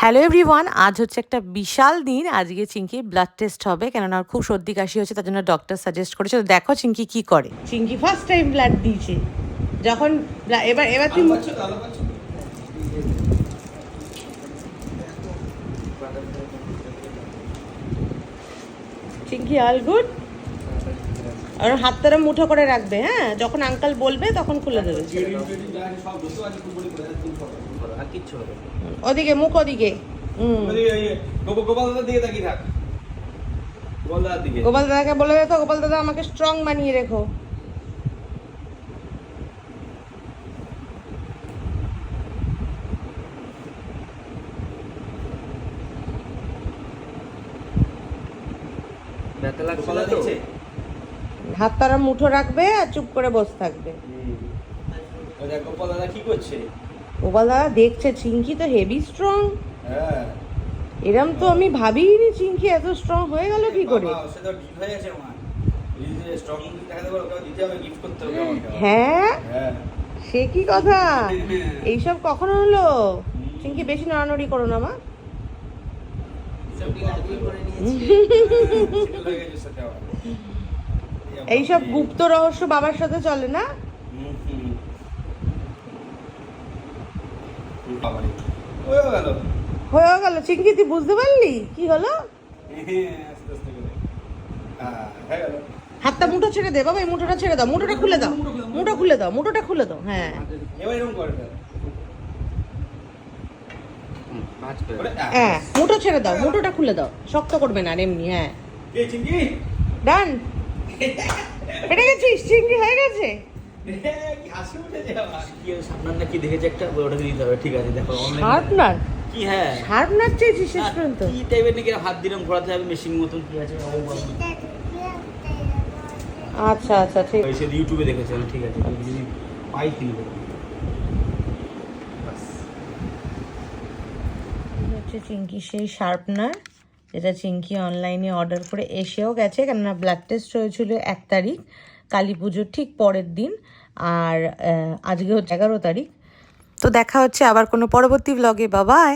Hello everyone, আজ হচ্ছে একটা বিশাল দিন। আজকে চিঙ্কি ব্লাড টেস্ট হবে, কেননা ওর খুব সর্দি কাশি হচ্ছে, তার জন্য ডক্টর সাজেস্ট করেছে। তো দেখো চিঙ্কি কি করে। চিঙ্কি ফার্স্ট টাইম ব্লাড দিয়েছে। যখন এবার এবার তুই চিঙ্কি অল গুড। আর হাতটা মুঠো করে রাখবে, হ্যাঁ, যখন আঙ্কেল বলবে তখন খুলে দেবে। ওদিকে মুখ ওদিকে। গোপাল দাদাকে বলে দেখো, গোপাল দাদা আমাকে স্ট্রং বানিয়ে রেখো। হাত তারা মুঠো রাখবে আর চুপ করে বসে থাকবে। গোপাল দাদা কি করছে? গোপাল দাদা দেখছে চিঙ্কি তো হেভি স্ট্রং। এরম তো আমি ভাবিনি চিঙ্কি এত স্ট্রং হয়ে গেল কি করে। হ্যাঁ, সে কি কথা, এইসব কখনো হলো? চিঙ্কি বেশি নড়ানড়ি করো না মা। এইসব গুপ্ত রহস্য বাবার সাথে চলে না। হয়ে গেল চিঙ্কি, তুই বুঝতে পারলি কি হলো? হাতটা মুঠো ছেড়ে দে বাবা, এই মুঠোটা ছেড়ে দাও, মুঠোটা খুলে দাও, মুঠো খুলে দাও, মুঠোটা খুলে দাও। হ্যাঁ, হ্যাঁ, মুঠো ছেড়ে দাও, মুঠোটা খুলে দাও, শক্ত করবে না এমনি। হ্যাঁ, ডান। এটা গেছিস, চিংড়ি হয়ে গেছে। শার্পনার কি? হ্যাঁ, শার্পনার চেয়েছিস শেষ পর্যন্ত? কি টাইপের নাকি হাত দিলাম ঘোরাতে হবে মেশিন মতন, কি আছে? আচ্ছা আচ্ছা, ঠিক আছে, ইউটিউবে দেখেছিলাম। ঠিক আছে, যদি পাই কিনবো। হচ্ছে চিঙ্কি সেই শার্পনার, যেটা চিঙ্কি অনলাইনে অর্ডার করে এসেও গেছে, কেননা ব্লাড টেস্ট হয়েছিল 1 তারিখ, কালী পুজোর ঠিক পরের দিন। আর আজকে হচ্ছে 11 তারিখ। তো দেখা হচ্ছে আবার কোনো পরবর্তী ব্লগে। Bye bye.